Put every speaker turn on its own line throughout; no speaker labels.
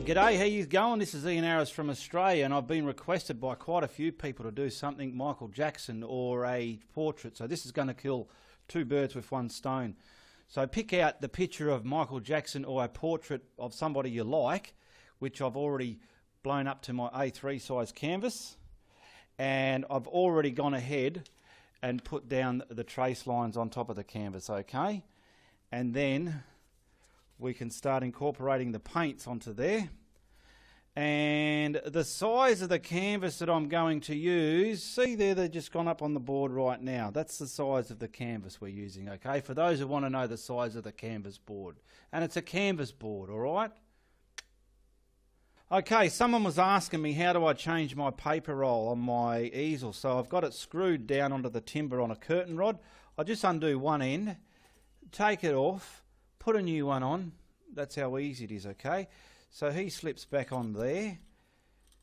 G'day, how you going? This is Ianapolis from Australia, and I've been requested by quite a few people to do something Michael Jackson or a portrait. So this is going to kill two birds with one stone. So pick out the picture of Michael Jackson or a portrait of somebody you like, which I've already blown up to my A3 size canvas, and I've already gone ahead and put down the trace lines on top of the canvas, okay? And then we can start incorporating the paints onto there. And the size of the canvas that I'm going to use, see there, they've just gone up on the board right now. That's the size of the canvas we're using, okay? For those who want to know the size of the canvas board. And it's a canvas board, all right? Okay, someone was asking me how do I change my paper roll on my easel. So I've got it screwed down onto the timber on a curtain rod. I just undo one end, take it off, put a new one on. That's how easy it is, okay? So he slips back on there,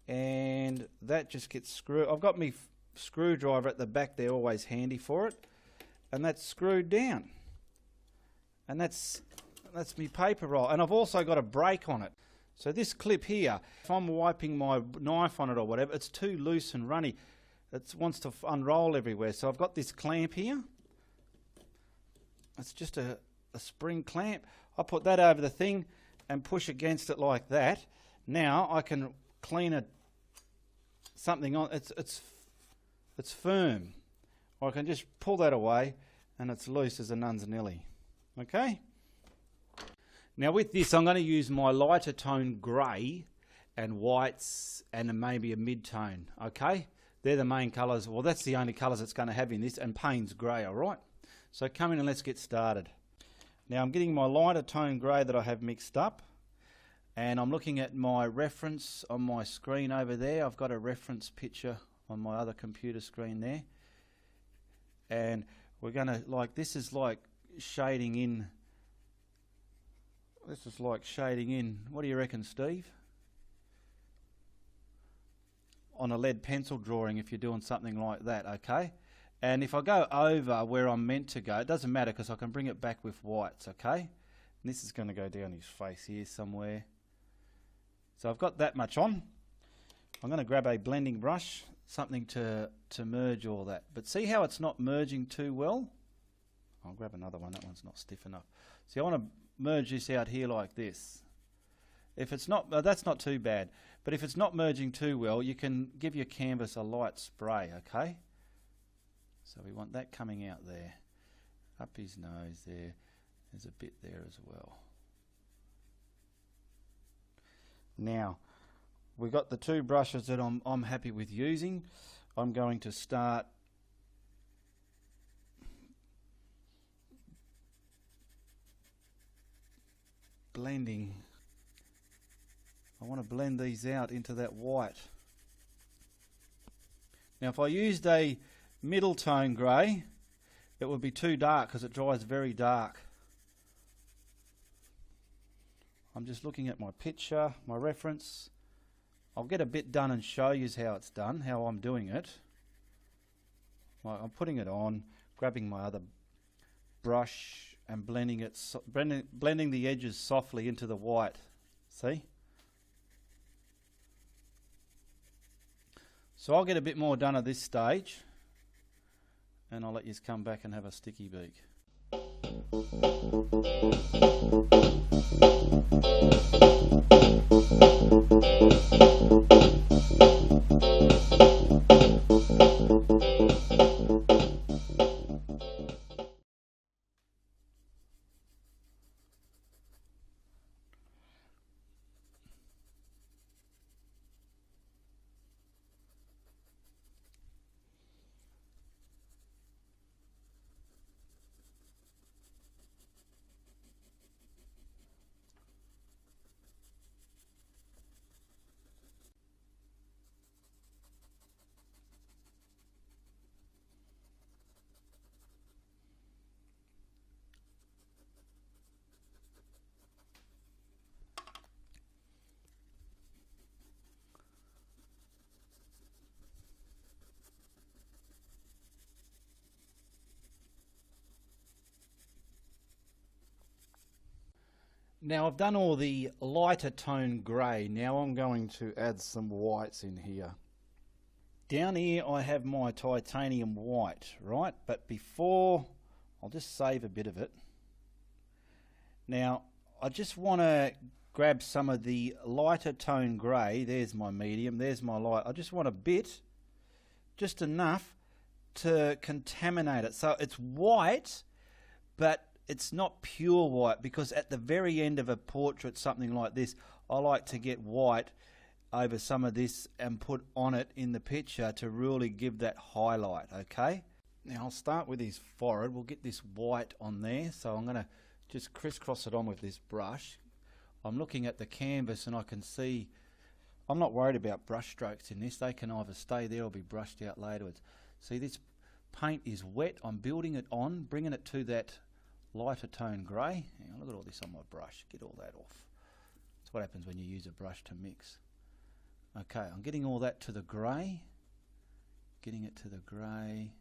and that just gets screwed. I've got my screwdriver at the back there, always handy for it, and that's screwed down. And that's my paper roll. And I've also got a brake on it. So this clip here, if I'm wiping my knife on it or whatever, it's too loose and runny. It wants to unroll everywhere. So I've got this clamp here. It's just a spring clamp. I put that over the thing and push against it like that. Now I can clean something on. It's firm. Or I can just pull that away and it's loose as a nun's nelly. Okay? Now with this I'm going to use my lighter tone grey and whites and maybe a mid-tone. Okay? They're the main colours. Well, that's the only colours it's going to have in this, and Payne's grey, alright? So come in and let's get started. Now I'm getting my lighter tone grey that I have mixed up, and I'm looking at my reference on my screen over there. I've got a reference picture on my other computer screen there, and we're going to, this is like shading in. This is like shading in. What do you reckon, Steve? On a lead pencil drawing, if you're doing something like that, okay? And if I go over where I'm meant to go, it doesn't matter because I can bring it back with whites, okay? And this is going to go down his face here somewhere. So I've got that much on. I'm going to grab a blending brush, something to merge all that. But see how it's not merging too well? I'll grab another one. That one's not stiff enough. See, I want to merge this out here like this. If it's not, that's not too bad. But if it's not merging too well, you can give your canvas a light spray, okay? So we want that coming out there, up his nose there. There's a bit there as well. Now, we've got the two brushes that I'm happy with using. I'm going to start blending. I want to blend these out into that white. Now if I used a middle tone grey, it would be too dark because it dries very dark. I'm just looking at my picture, my reference. I'll get a bit done and show you how it's done, how I'm doing it. I'm putting it on, grabbing my other brush and blending it, blending the edges softly into the white. See? So I'll get a bit more done at this stage, and I'll let you come back and have a sticky beak. Now I've done all the lighter tone grey. Now I'm going to add some whites in here. Down here I have my titanium white, right? But before, I'll just save a bit of it. Now I just want to grab some of the lighter tone grey. There's my medium, there's my light. I just want a bit, just enough to contaminate it. So it's white, but it's not pure white, because at the very end of a portrait, something like this, I like to get white over some of this and put on it in the picture to really give that highlight, okay? Now I'll start with his forehead. We'll get this white on there. So I'm going to just crisscross it on with this brush. I'm looking at the canvas and I can see, I'm not worried about brush strokes in this. They can either stay there or be brushed out laterwards. See, this paint is wet. I'm building it on, bringing it to that lighter tone grey. Hang on, look at all this on my brush. Get all that off. That's what happens when you use a brush to mix. Okay, I'm getting all that to the grey. Getting it to the grey.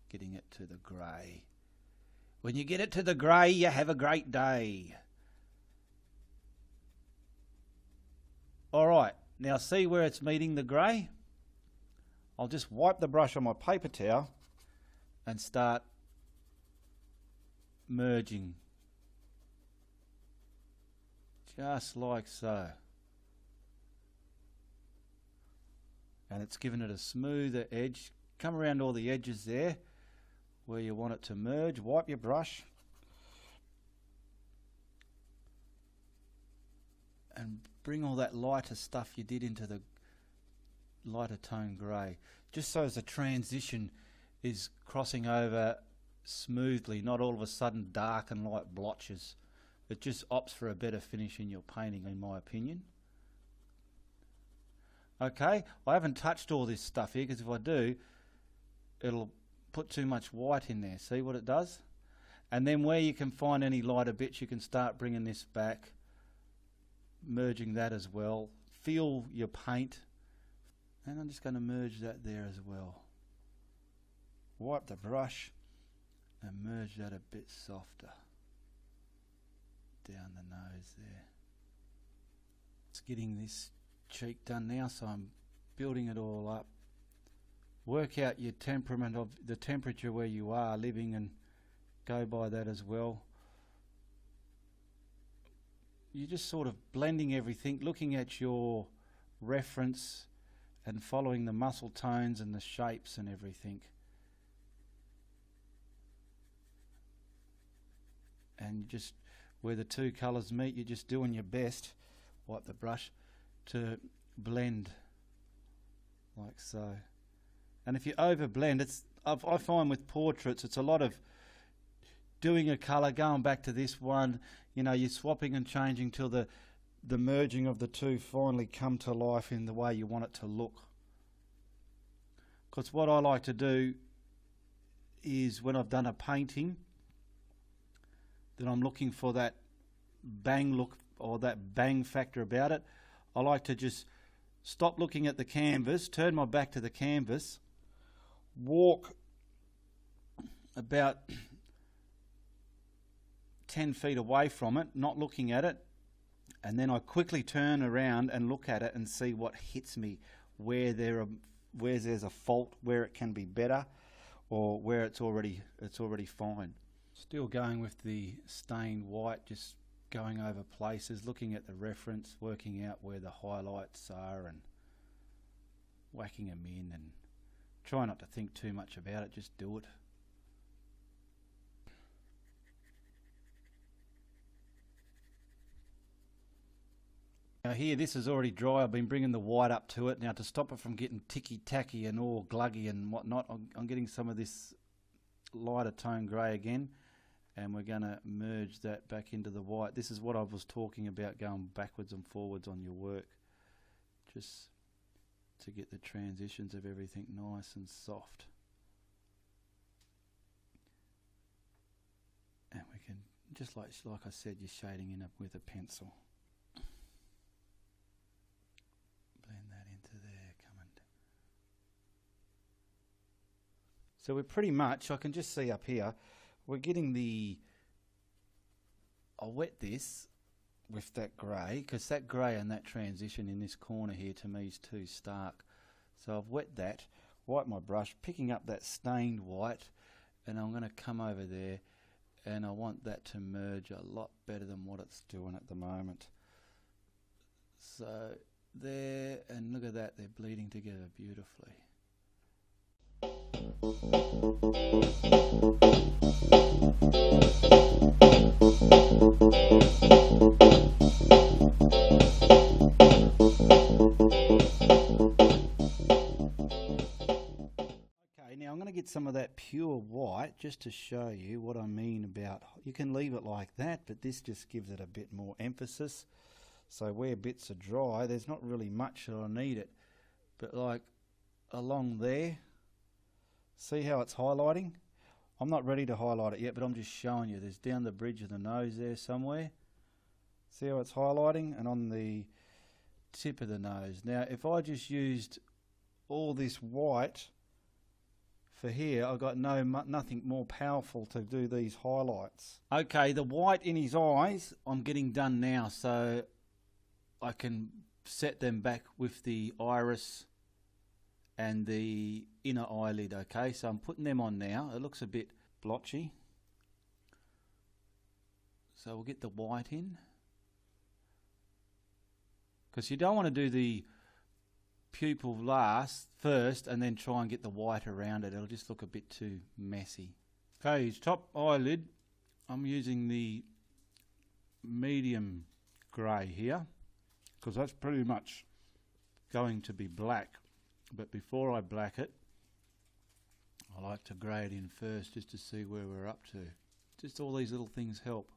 Getting it to the grey. When you get it to the grey, you have a great day. Alright, now see where it's meeting the grey? I'll just wipe the brush on my paper towel and start merging. Just like so. And it's given it a smoother edge. Come around all the edges there where you want it to merge. Wipe your brush and bring all that lighter stuff you did into the lighter tone grey, just so as the transition is crossing over smoothly, not all of a sudden dark and light blotches. It just opts for a better finish in your painting, in my opinion. Okay, I haven't touched all this stuff here, because if I do, it'll put too much white in there. See what it does? And then where you can find any lighter bits, you can start bringing this back, merging that as well. Feel your paint, and I'm just going to merge that there as well. Wipe the brush and merge that a bit softer down the nose there. It's getting this cheek done now, so I'm building it all up. Work out your temperament of the temperature where you are living and go by that as well. You're just sort of blending everything, looking at your reference and following the muscle tones and the shapes and everything. And just where the two colours meet, you're just doing your best, wipe the brush, to blend like so. And if you over blend, I find with portraits it's a lot of doing a colour, going back to this one, you know, you're swapping and changing till the merging of the two finally come to life in the way you want it to look. Because what I like to do is, when I've done a painting, that I'm looking for that bang look or that bang factor about it, I like to just stop looking at the canvas, turn my back to the canvas, walk about 10 feet away from it, not looking at it, and then I quickly turn around and look at it and see what hits me, where there's a fault, where it can be better, or where it's already fine. Still going with the stained white, just going over places, looking at the reference, working out where the highlights are and whacking them in, and try not to think too much about it, just do it. Now here, this is already dry. I've been bringing the white up to it. Now, to stop it from getting ticky-tacky and all gluggy and whatnot, I'm getting some of this lighter tone grey again, and we're going to merge that back into the white. This is what I was talking about, going backwards and forwards on your work, just to get the transitions of everything nice and soft. And we can, just like I said, you're shading in with a pencil. Blend that into there, coming. So we're pretty much, I can just see up here, we're getting the, I'll wet this with that grey, because that grey and that transition in this corner here to me is too stark. So I've wet that, wipe my brush, picking up that stained white, and I'm going to come over there, and I want that to merge a lot better than what it's doing at the moment. So there, and look at that, they're bleeding together beautifully. Okay, now I'm going to get some of that pure white just to show you what I mean about, you can leave it like that, but this just gives it a bit more emphasis. So where bits are dry, there's not really much that I need it, but like along there, see how it's highlighting? I'm not ready to highlight it yet, but I'm just showing you. There's down the bridge of the nose there somewhere. See how it's highlighting? And on the tip of the nose. Now, if I just used all this white for here, I've got nothing more powerful to do these highlights. Okay, the white in his eyes, I'm getting done now, so I can set them back with the iris and the inner eyelid. Okay, so I'm putting them on now. It looks a bit blotchy, so we'll get the white in, because you don't want to do the pupil first and then try and get the white around it. It'll just look a bit too messy. Okay, his top eyelid, I'm using the medium grey here, because that's pretty much going to be black. But before I black it, I like to grey it in first just to see where we're up to. Just all these little things help.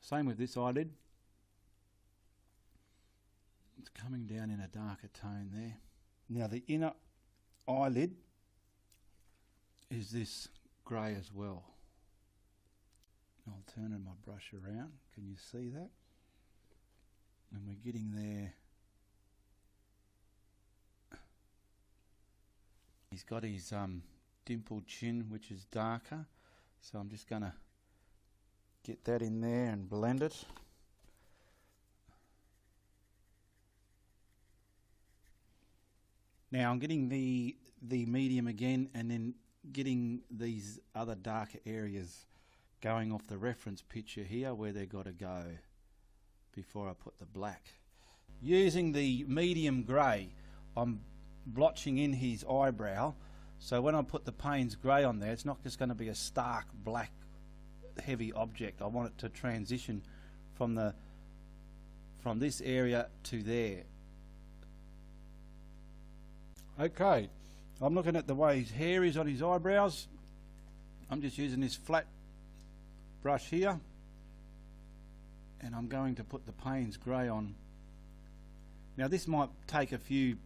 Same with this eyelid. It's coming down in a darker tone there. Now the inner eyelid is this grey as well. I'll turn my brush around. Can you see that? And we're getting there. He's got his dimpled chin, which is darker, so I'm just going to get that in there and blend it. Now I'm getting the medium again, and then getting these other darker areas going off the reference picture here where they've got to go before I put the black. Using the medium grey, I'm blotching in his eyebrow, so when I put the Payne's grey on there, it's not just going to be a stark black heavy object. I want it to transition from this area to there. Okay, I'm looking at the way his hair is on his eyebrows. I'm just using this flat brush here, and I'm going to put the Payne's grey on. Now this might take a few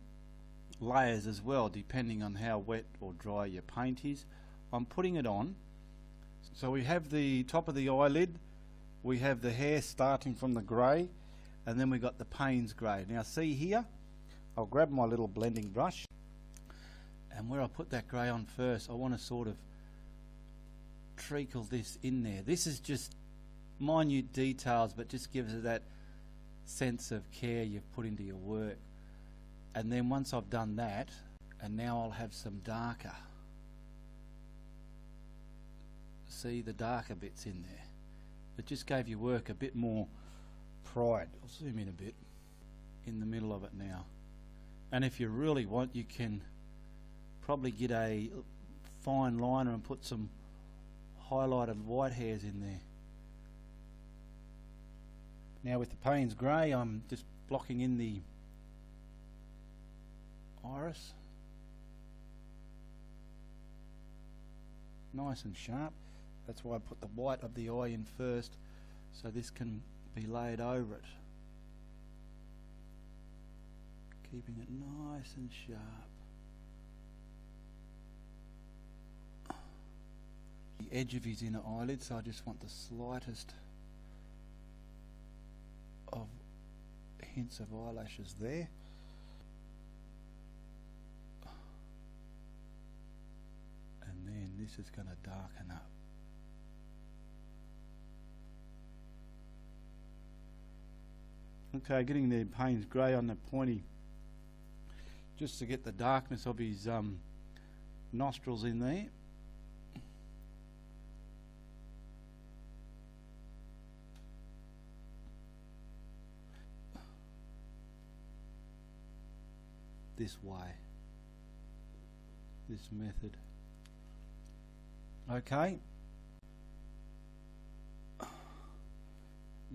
layers as well, depending on how wet or dry your paint is. I'm putting it on. So we have the top of the eyelid, we have the hair starting from the grey, and then we got the Payne's grey. Now see here, I'll grab my little blending brush, and where I put that grey on first, I want to sort of treacle this in there. This is just minute details, but just gives it that sense of care you've put into your work. And then once I've done that, and now I'll have some darker. See the darker bits in there. It just gave your work a bit more pride. I'll zoom in a bit in the middle of it now. And if you really want, you can probably get a fine liner and put some highlighted white hairs in there. Now with the Payne's grey, I'm just blocking in the iris. Nice and sharp. That's why I put the white of the eye in first, so this can be laid over it. Keeping it nice and sharp. The edge of his inner eyelid, so I just want the slightest of hints of eyelashes there. And then this is going to darken up. Okay, getting the Payne's grey on the pointy, just to get the darkness of his nostrils in there. This way, this method. Okay.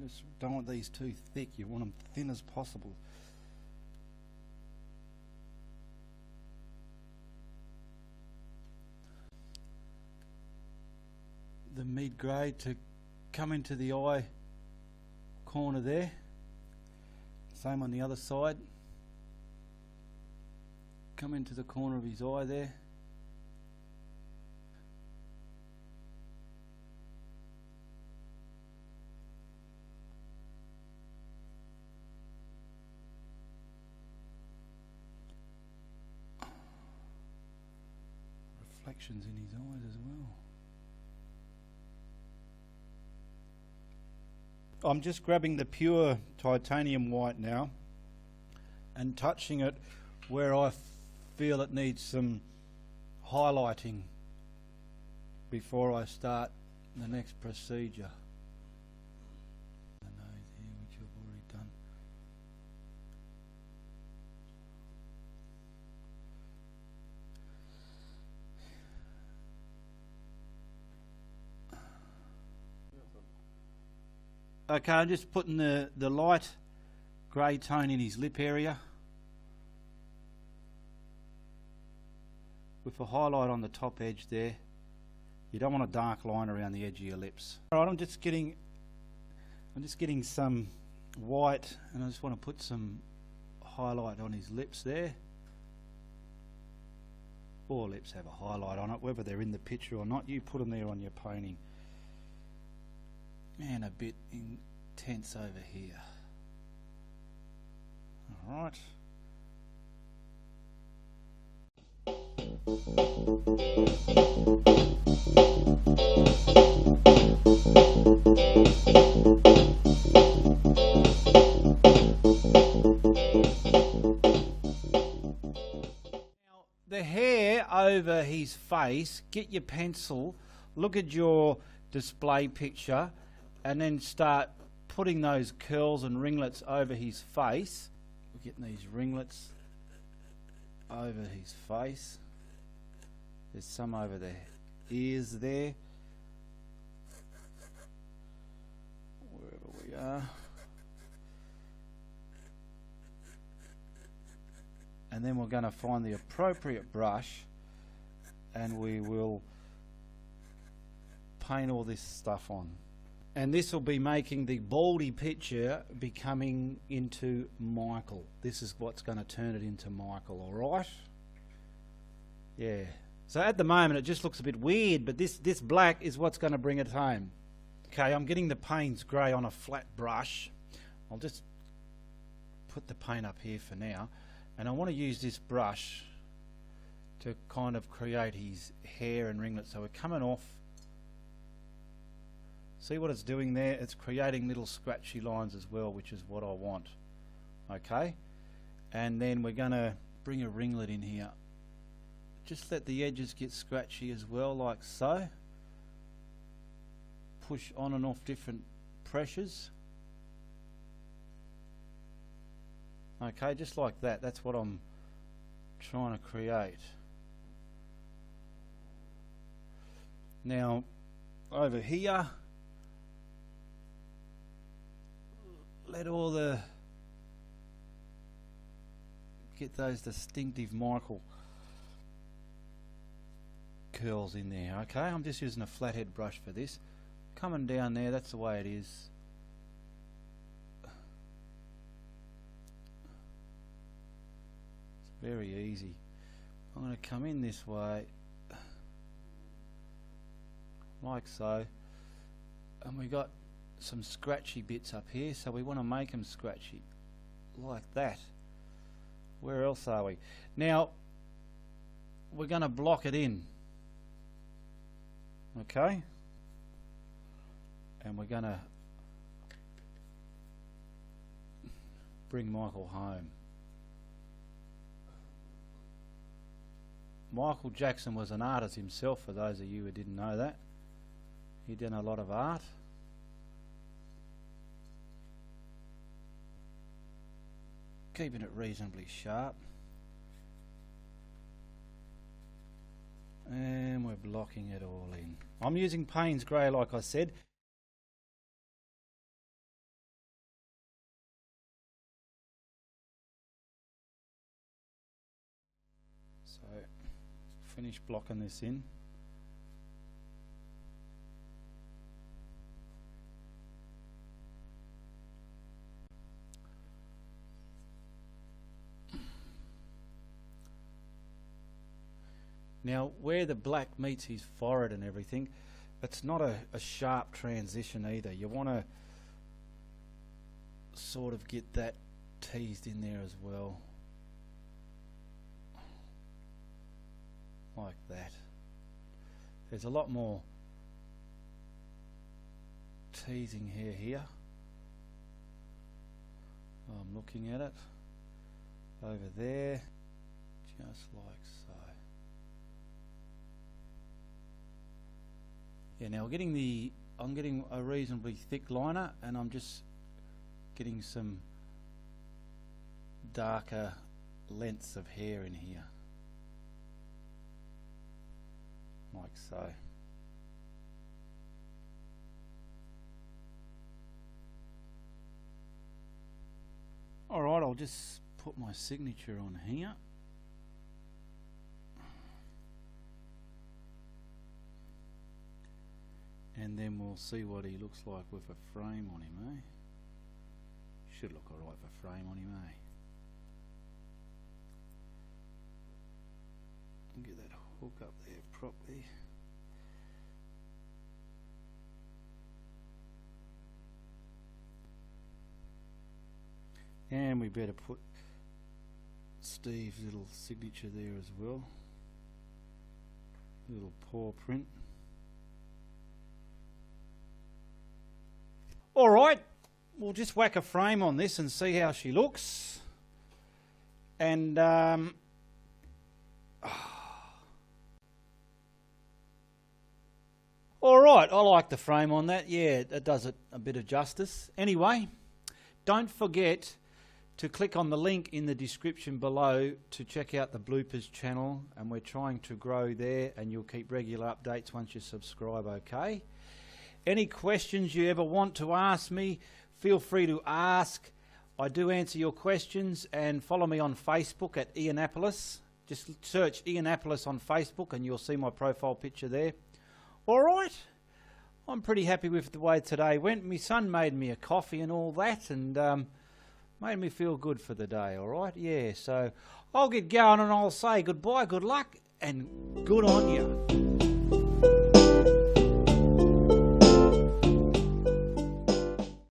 Just don't want these too thick, you want them thin as possible. The mid-grey to come into the eye corner there. Same on the other side. Come into the corner of his eye there. Reflections in his eyes as well. I'm just grabbing the pure titanium white now and touching it where I feel it needs some highlighting before I start the next procedure. The nose here, which I've already done. Okay, I'm just putting the light grey tone in his lip area, with a highlight on the top edge there. You don't want a dark line around the edge of your lips. Alright, I'm just getting some white, and I just want to put some highlight on his lips there. All lips have a highlight on it, whether they're in the picture or not. You put them there on your painting. And a bit intense over here. Alright. The hair over his face, get your pencil, look at your display picture, and then start putting those curls and ringlets over his face. We're getting these ringlets over his face. There's some over the ears there. Wherever we are. And then we're going to find the appropriate brush and we will paint all this stuff on. And this will be making the baldy picture becoming into Michael. This is what's going to turn it into Michael, alright? Yeah. So at the moment it just looks a bit weird, but this black is what's going to bring it home. Okay, I'm getting the Payne's grey on a flat brush. I'll just put the paint up here for now. And I want to use this brush to kind of create his hair and ringlets. So we're coming off. See what it's doing there? It's creating little scratchy lines as well, which is what I want. Okay? And then we're going to bring a ringlet in here. Just let the edges get scratchy as well, like so. Push on and off different pressures. Okay, just like that. That's what I'm trying to create. Now, over here, let all the get those distinctive Michael curls in there. Okay, I'm just using a flathead brush for this. Coming down there, that's the way it is. It's very easy. I'm going to come in this way, like so, and we got some scratchy bits up here, so we want to make them scratchy like that. Where else are we? Now we're going to block it in, okay, and we're going to bring Michael home. Michael Jackson was an artist himself, for those of you who didn't know that. He did a lot of art. Keeping it reasonably sharp. And we're blocking it all in. I'm using Payne's Grey, like I said. So, finish blocking this in. Now, where the black meets his forehead and everything, it's not a sharp transition either. You want to sort of get that teased in there as well. Like that. There's a lot more teasing hair here. I'm looking at it. Over there. Just like so. Yeah, now I'm getting a reasonably thick liner, and I'm just getting some darker lengths of hair in here. Like so. Alright, I'll just put my signature on here. And then we'll see what he looks like with a frame on him, eh? Should look alright with a frame on him, eh? Get that hook up there properly. And we better put Steve's little signature there as well. Little paw print. Alright, we'll just whack a frame on this and see how she looks. And alright, I like the frame on that. Yeah, it does it a bit of justice. Anyway, don't forget to click on the link in the description below to check out the bloopers channel, and we're trying to grow there, and you'll keep regular updates once you subscribe, okay? Any questions you ever want to ask me, feel free to ask. I do answer your questions, and follow me on Facebook at Ianapolis. Just search Ianapolis on Facebook and you'll see my profile picture there. Alright, I'm pretty happy with the way today went. My son made me a coffee and all that, and made me feel good for the day, alright? Yeah, so I'll get going and I'll say goodbye, good luck, and good on you.